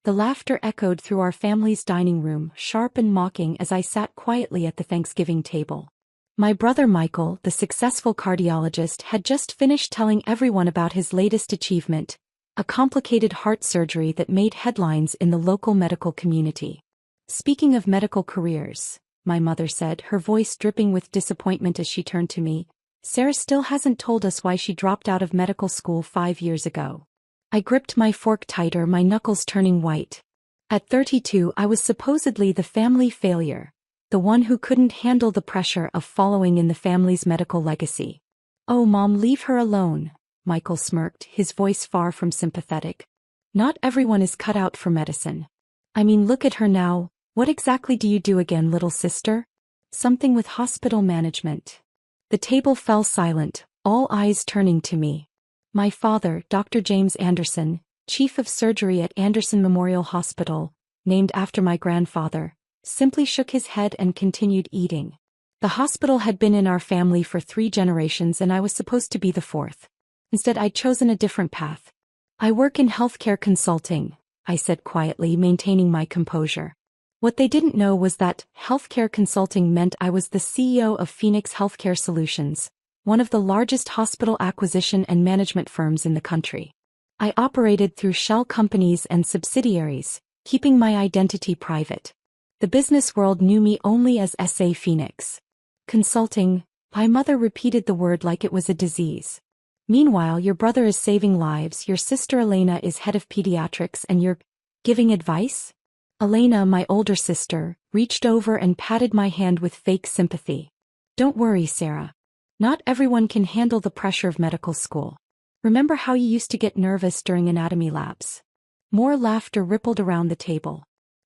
The laughter echoed through our family's dining room, sharp and mocking as I sat quietly at the Thanksgiving table. My brother Michael, the successful cardiologist, had just finished telling everyone about his latest achievement, a complicated heart surgery that made headlines in the local medical community. "Speaking of medical careers," my mother said, her voice dripping with disappointment as she turned to me, "Sarah still hasn't told us why she dropped out of medical school 5 years ago." I gripped my fork tighter, my knuckles turning white. At 32, I was supposedly the family failure, the one who couldn't handle the pressure of following in the family's medical legacy. "Oh, Mom, leave her alone," Michael smirked, his voice far from sympathetic. "Not everyone is cut out for medicine. I mean, look at her now. What exactly do you do again, little sister?" "Something with hospital management." The table fell silent, all eyes turning to me. My father, Dr. James Anderson, chief of surgery at Anderson Memorial Hospital, named after my grandfather, simply shook his head and continued eating. The hospital had been in our family for 3 generations and I was supposed to be the 4th. Instead, I'd chosen a different path. "I work in healthcare consulting," I said quietly, maintaining my composure. What they didn't know was that healthcare consulting meant I was the CEO of Phoenix Healthcare Solutions, one of the largest hospital acquisition and management firms in the country. I operated through shell companies and subsidiaries, keeping my identity private. The business world knew me only as SA Phoenix. "Consulting," my mother repeated the word like it was a disease. "Meanwhile, your brother is saving lives, your sister Elena is head of pediatrics, and you're giving advice?" Elena, my older sister, reached over and patted my hand with fake sympathy. "Don't worry, Sarah. Not everyone can handle the pressure of medical school. Remember how you used to get nervous during anatomy labs?" More laughter rippled around the table.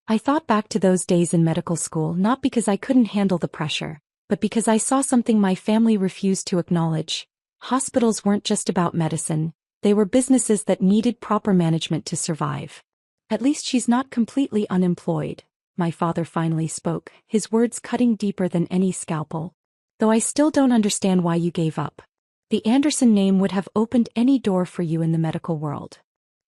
I thought back to those days in medical school not because I couldn't handle the pressure, but because I saw something my family refused to acknowledge. Hospitals weren't just about medicine, they were businesses that needed proper management to survive. "At least she's not completely unemployed," my father finally spoke, his words cutting deeper than any scalpel. "Though I still don't understand why you gave up. The Anderson name would have opened any door for you in the medical world.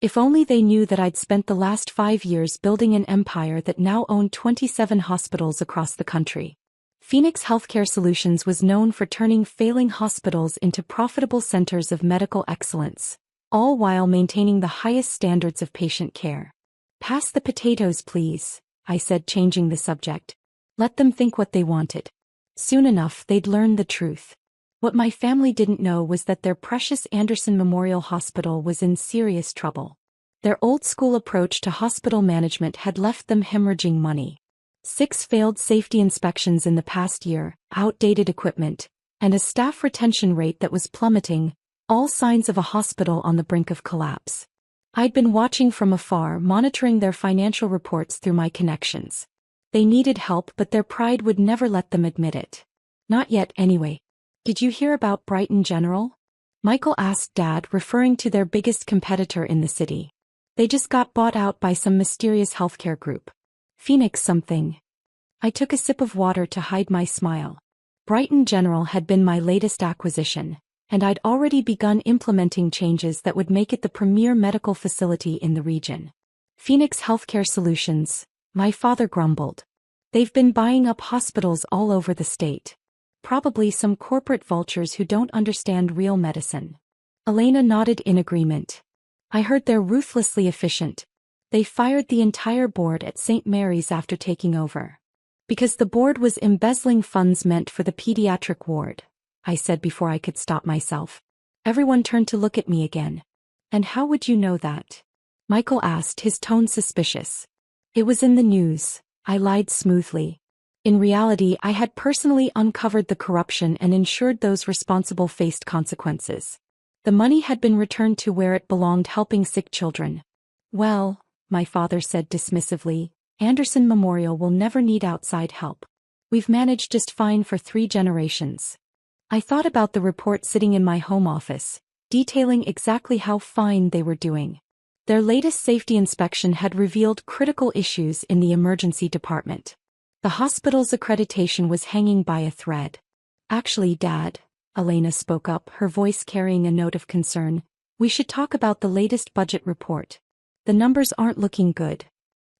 If only they knew that I'd spent the last 5 years building an empire that now owned 27 hospitals across the country." Phoenix Healthcare Solutions was known for turning failing hospitals into profitable centers of medical excellence, all while maintaining the highest standards of patient care. "Pass the potatoes, please," I said, changing the subject. "Let them think what they wanted. Soon enough, they'd learn the truth." What my family didn't know was that their precious Anderson Memorial Hospital was in serious trouble. Their old-school approach to hospital management had left them hemorrhaging money. 6 failed safety inspections in the past year, outdated equipment, and a staff retention rate that was plummeting, all signs of a hospital on the brink of collapse. I'd been watching from afar, monitoring their financial reports through my connections. They needed help, but their pride would never let them admit it. "Not yet, anyway." "Did you hear about Brighton General?" Michael asked Dad, referring to their biggest competitor in the city. "They just got bought out by some mysterious healthcare group. Phoenix something." I took a sip of water to hide my smile. Brighton General had been my latest acquisition, and I'd already begun implementing changes that would make it the premier medical facility in the region. "Phoenix Healthcare Solutions," my father grumbled. "They've been buying up hospitals all over the state. Probably some corporate vultures who don't understand real medicine." Elena nodded in agreement. "I heard they're ruthlessly efficient. They fired the entire board at St. Mary's after taking over. Because the board was embezzling funds meant for the pediatric ward," I said before I could stop myself. Everyone turned to look at me again. "And how would you know that?" Michael asked, his tone suspicious. "It was in the news," I lied smoothly. In reality, I had personally uncovered the corruption and ensured those responsible faced consequences. The money had been returned to where it belonged, helping sick children. "Well," my father said dismissively, "Anderson Memorial will never need outside help. We've managed just fine for 3 generations." I thought about the report sitting in my home office, detailing exactly how fine they were doing. Their latest safety inspection had revealed critical issues in the emergency department. The hospital's accreditation was hanging by a thread. "Actually, Dad," Elena spoke up, her voice carrying a note of concern, "we should talk about the latest budget report. The numbers aren't looking good."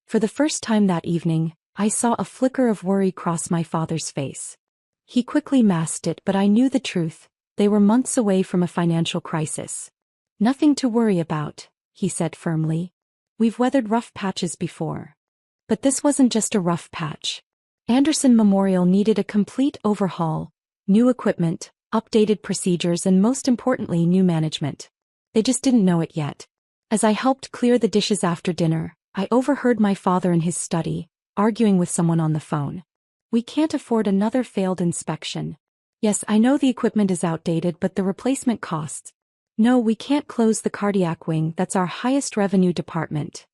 For the first time that evening, I saw a flicker of worry cross my father's face. He quickly masked it, but I knew the truth. They were months away from a financial crisis. Nothing to worry about, he said firmly. We've weathered rough patches before. But this wasn't just a rough patch. Anderson Memorial needed a complete overhaul, new equipment, updated procedures, and most importantly, new management. They just didn't know it yet. As I helped clear the dishes after dinner, I overheard my father in his study, arguing with someone on the phone. We can't afford another failed inspection. Yes, I know the equipment is outdated, but the replacement costs. No, we can't close the cardiac wing, that's our highest revenue department.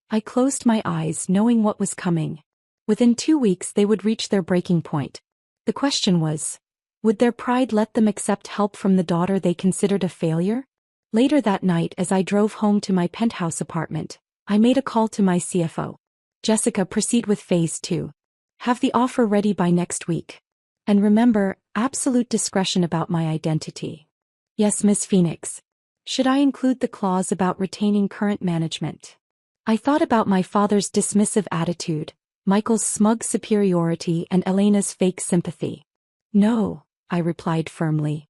I closed my eyes, knowing what was coming. Within 2 weeks they would reach their breaking point. The question was, would their pride let them accept help from the daughter they considered a failure? Later that night, as I drove home to my penthouse apartment, I made a call to my CFO. Jessica, proceed with phase 2. Have the offer ready by next week. And remember, absolute discretion about my identity. Yes, Miss Phoenix. Should I include the clause about retaining current management? I thought about my father's dismissive attitude, Michael's smug superiority, and Elena's fake sympathy. No, I replied firmly.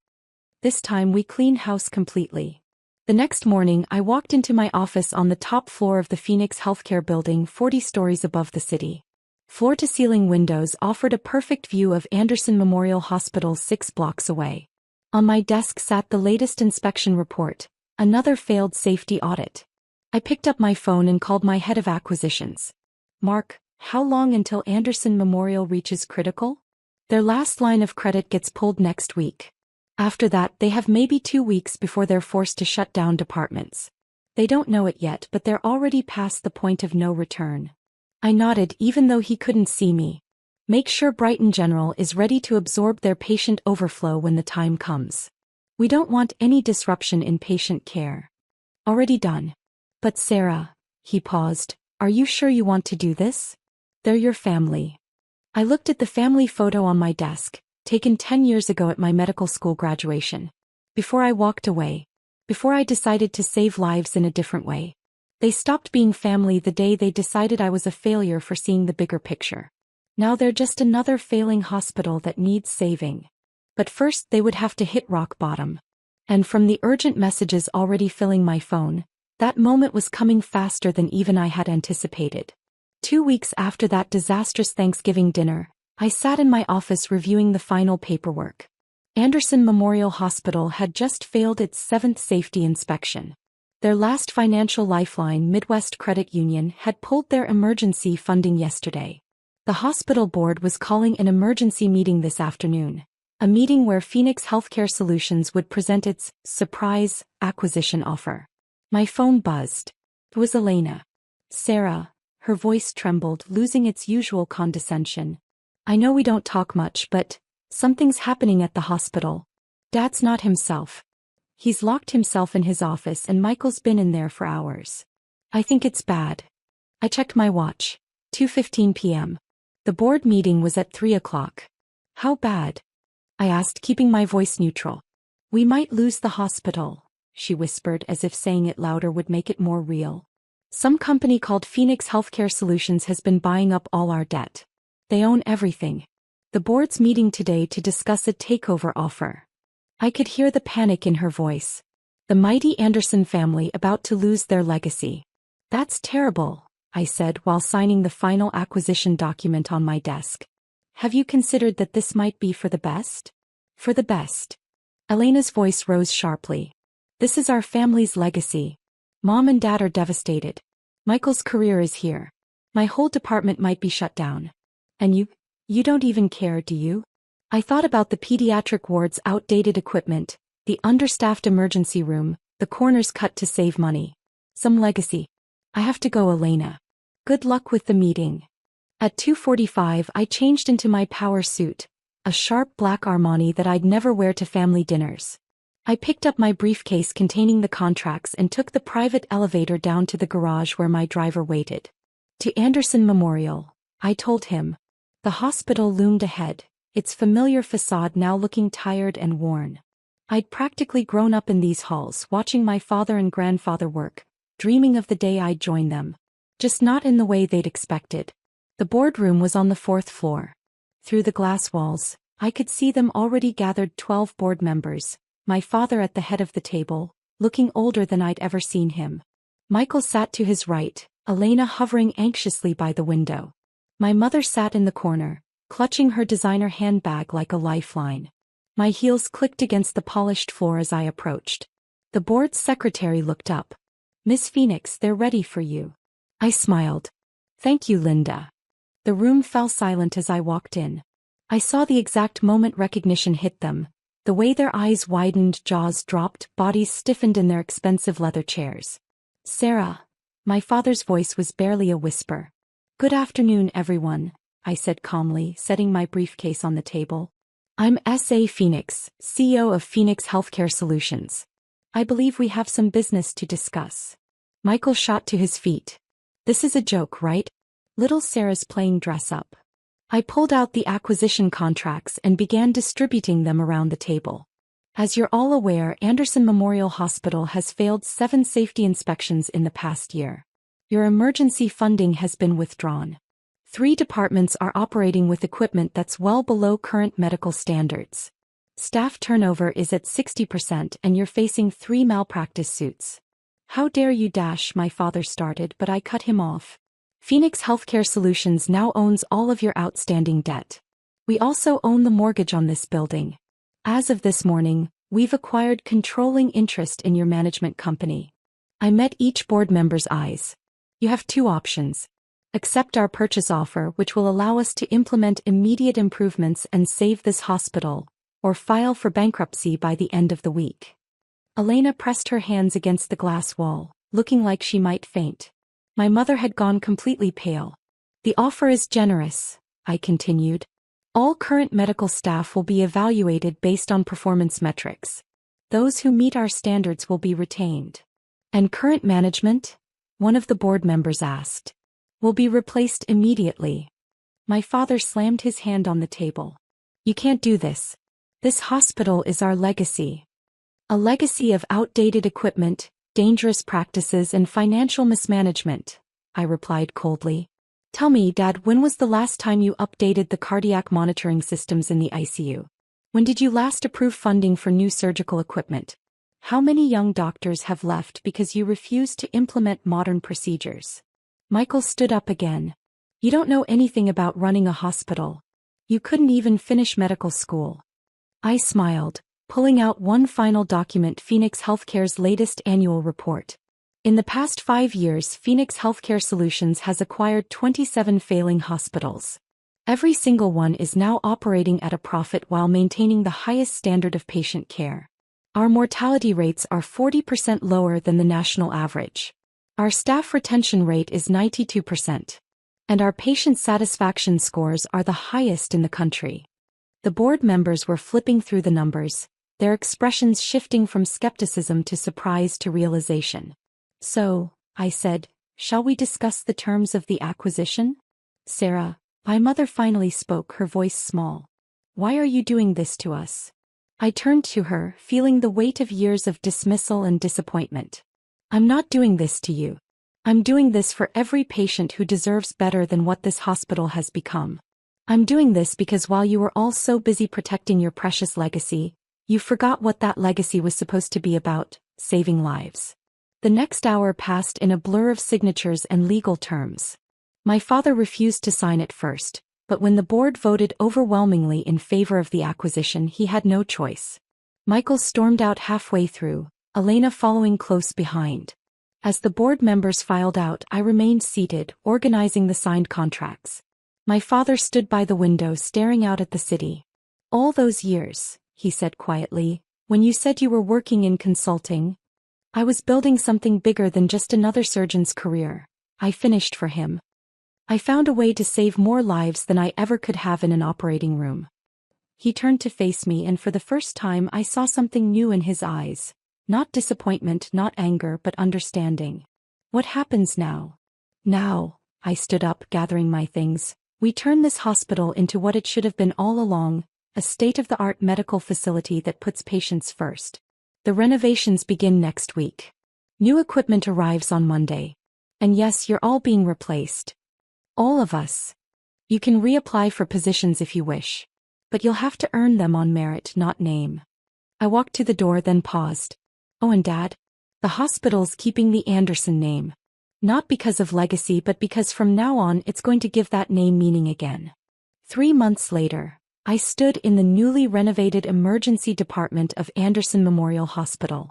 This time we clean house completely. The next morning I walked into my office on the top floor of the Phoenix Healthcare Building, 40 stories above the city. Floor-to-ceiling windows offered a perfect view of Anderson Memorial Hospital 6 blocks away. On my desk sat the latest inspection report, another failed safety audit. I picked up my phone and called my head of acquisitions. Mark, how long until Anderson Memorial reaches critical? Their last line of credit gets pulled next week. After that, they have maybe 2 weeks before they're forced to shut down departments. They don't know it yet, but they're already past the point of no return. I nodded even though he couldn't see me. Make sure Brighton General is ready to absorb their patient overflow when the time comes. We don't want any disruption in patient care. Already done. But Sarah, he paused, are you sure you want to do this? They're your family. I looked at the family photo on my desk, taken 10 years ago at my medical school graduation. Before I walked away. Before I decided to save lives in a different way. They stopped being family the day they decided I was a failure for seeing the bigger picture. Now they're just another failing hospital that needs saving. But first they would have to hit rock bottom. And from the urgent messages already filling my phone, that moment was coming faster than even I had anticipated. 2 weeks after that disastrous Thanksgiving dinner, I sat in my office reviewing the final paperwork. Anderson Memorial Hospital had just failed its 7th safety inspection. Their last financial lifeline, Midwest Credit Union, had pulled their emergency funding yesterday. The hospital board was calling an emergency meeting this afternoon, a meeting where Phoenix Healthcare Solutions would present its surprise acquisition offer. My phone buzzed. It was Elena. Sarah, her voice trembled, losing its usual condescension. I know we don't talk much, but something's happening at the hospital. Dad's not himself. He's locked himself in his office and Michael's been in there for hours. I think it's bad. I checked my watch. 2:15 p.m. The board meeting was at 3 o'clock. How bad? I asked, keeping my voice neutral. We might lose the hospital, she whispered, as if saying it louder would make it more real. Some company called Phoenix Healthcare Solutions has been buying up all our debt. They own everything. The board's meeting today to discuss a takeover offer. I could hear the panic in her voice. The mighty Anderson family about to lose their legacy. That's terrible, I said while signing the final acquisition document on my desk. Have you considered that this might be for the best? For the best. Elena's voice rose sharply. This is our family's legacy. Mom and Dad are devastated. Michael's career is here. My whole department might be shut down. And you don't even care, do you? I thought about the pediatric ward's outdated equipment, the understaffed emergency room, the corners cut to save money. Some legacy. I have to go, Elena. Good luck with the meeting. At 2:45 I changed into my power suit, a sharp black Armani that I'd never wear to family dinners. I picked up my briefcase containing the contracts and took the private elevator down to the garage where my driver waited. To Anderson Memorial, I told him. The hospital loomed ahead, its familiar facade now looking tired and worn. I'd practically grown up in these halls, watching my father and grandfather work, dreaming of the day I'd join them. just not in the way they'd expected. The boardroom was on the 4th floor. Through the glass walls, I could see them already gathered 12 board members, my father at the head of the table, looking older than I'd ever seen him. Michael sat to his right, Elena hovering anxiously by the window. My mother sat in the corner, clutching her designer handbag like a lifeline. My heels clicked against the polished floor as I approached. The board's secretary looked up. "Miss Phoenix, they're ready for you." I smiled. "Thank you, Linda." The room fell silent as I walked in. I saw the exact moment recognition hit them, the way their eyes widened, jaws dropped, bodies stiffened in their expensive leather chairs. "Sarah." My father's voice was barely a whisper. "Good afternoon, everyone," I said calmly, setting my briefcase on the table. "I'm S.A. Phoenix, CEO of Phoenix Healthcare Solutions. I believe we have some business to discuss." Michael shot to his feet. "This is a joke, right? Little Sarah's playing dress-up." I pulled out the acquisition contracts and began distributing them around the table. "As you're all aware, Anderson Memorial Hospital has failed 7 safety inspections in the past year. Your emergency funding has been withdrawn. 3 departments are operating with equipment that's well below current medical standards. Staff turnover is at 60% and you're facing 3 malpractice suits." "How dare you dash," my father started, but I cut him off. "Phoenix Healthcare Solutions now owns all of your outstanding debt. We also own the mortgage on this building. As of this morning, we've acquired controlling interest in your management company." I met each board member's eyes. "You have 2 options. Accept our purchase offer, which will allow us to implement immediate improvements and save this hospital, or file for bankruptcy by the end of the week." Elena pressed her hands against the glass wall, looking like she might faint. My mother had gone completely pale. "The offer is generous," I continued. "All current medical staff will be evaluated based on performance metrics. Those who meet our standards will be retained." "And current management?" one of the board members asked. "Will be replaced immediately." My father slammed his hand on the table. "You can't do this. This hospital is our legacy. A legacy of outdated equipment, dangerous practices and financial mismanagement," I replied coldly. "Tell me, Dad, when was the last time you updated the cardiac monitoring systems in the ICU? When did you last approve funding for new surgical equipment? How many young doctors have left because you refused to implement modern procedures?" Michael stood up again. "You don't know anything about running a hospital. You couldn't even finish medical school." I smiled, pulling out one final document: Phoenix Healthcare's latest annual report. In the past 5 years, Phoenix Healthcare Solutions has acquired 27 failing hospitals. Every single one is now operating at a profit while maintaining the highest standard of patient care. Our mortality rates are 40% lower than the national average. Our staff retention rate is 92%. And our patient satisfaction scores are the highest in the country. The board members were flipping through the numbers, their expressions shifting from skepticism to surprise to realization. "So," I said, "shall we discuss the terms of the acquisition?" "Sarah," my mother finally spoke, her voice small. "Why are you doing this to us?" I turned to her, feeling the weight of years of dismissal and disappointment. "I'm not doing this to you. I'm doing this for every patient who deserves better than what this hospital has become. I'm doing this because while you were all so busy protecting your precious legacy, you forgot what that legacy was supposed to be about: saving lives." The next hour passed in a blur of signatures and legal terms. My father refused to sign it first, but when the board voted overwhelmingly in favor of the acquisition, he had no choice. Michael stormed out halfway through, Elena following close behind. As the board members filed out, I remained seated, organizing the signed contracts. My father stood by the window staring out at the city. "All those years," he said quietly, "when you said you were working in consulting, I was building something bigger than just another surgeon's career. I finished for him. I found a way to save more lives than I ever could have in an operating room." He turned to face me, and for the first time I saw something new in his eyes. Not disappointment, not anger, but understanding. "What happens now?" "Now," I stood up, gathering my things, "we turn this hospital into what it should have been all along, a state-of-the-art medical facility that puts patients first. The renovations begin next week. New equipment arrives on Monday. And yes, you're all being replaced. All of us. You can reapply for positions if you wish. But you'll have to earn them on merit, not name. I walked to the door, then paused. Oh, and Dad? The hospital's keeping the Anderson name. Not because of legacy, but because from now on it's going to give that name meaning again. 3 months later, I stood in the newly renovated emergency department of Anderson Memorial Hospital.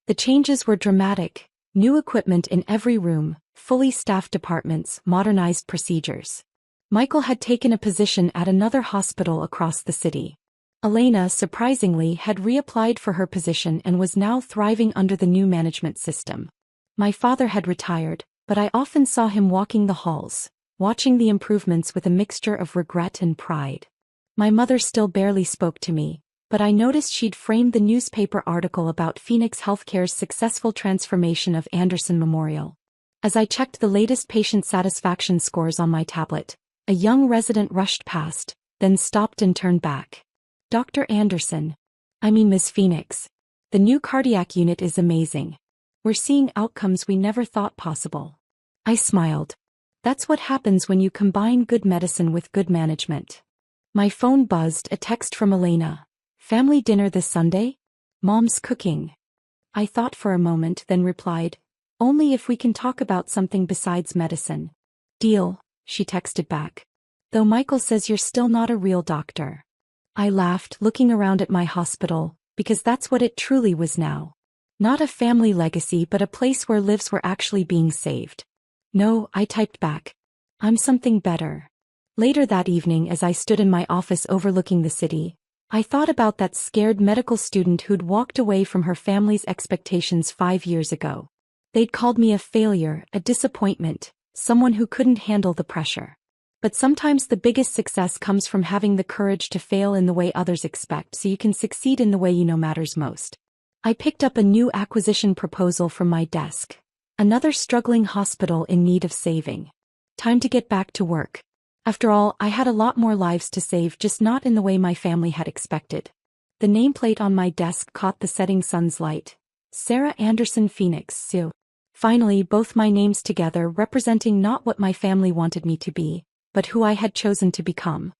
The changes were dramatic. New equipment in every room, fully staffed departments, modernized procedures. Michael had taken a position at another hospital across the city. Elena, surprisingly, had reapplied for her position and was now thriving under the new management system. My father had retired, but I often saw him walking the halls, watching the improvements with a mixture of regret and pride. My mother still barely spoke to me, but I noticed she'd framed the newspaper article about Phoenix Healthcare's successful transformation of Anderson Memorial. As I checked the latest patient satisfaction scores on my tablet, a young resident rushed past, then stopped and turned back. Dr. Anderson. I mean Ms. Phoenix. The new cardiac unit is amazing. We're seeing outcomes we never thought possible. I smiled. That's what happens when you combine good medicine with good management. My phone buzzed, a text from Elena. Family dinner this Sunday? Mom's cooking. I thought for a moment, then replied, only if we can talk about something besides medicine. Deal, she texted back. Though Michael says you're still not a real doctor. I laughed, looking around at my hospital, because that's what it truly was now. Not a family legacy, but a place where lives were actually being saved. No, I typed back. I'm something better. Later that evening, as I stood in my office overlooking the city, I thought about that scared medical student who'd walked away from her family's expectations 5 years ago. They'd called me a failure, a disappointment, someone who couldn't handle the pressure. But sometimes the biggest success comes from having the courage to fail in the way others expect so you can succeed in the way you know matters most. I picked up a new acquisition proposal from my desk. Another struggling hospital in need of saving. Time to get back to work. After all, I had a lot more lives to save, just not in the way my family had expected. The nameplate on my desk caught the setting sun's light. Sarah Anderson Phoenix, Sue. Finally, both my names together, representing not what my family wanted me to be, but who I had chosen to become.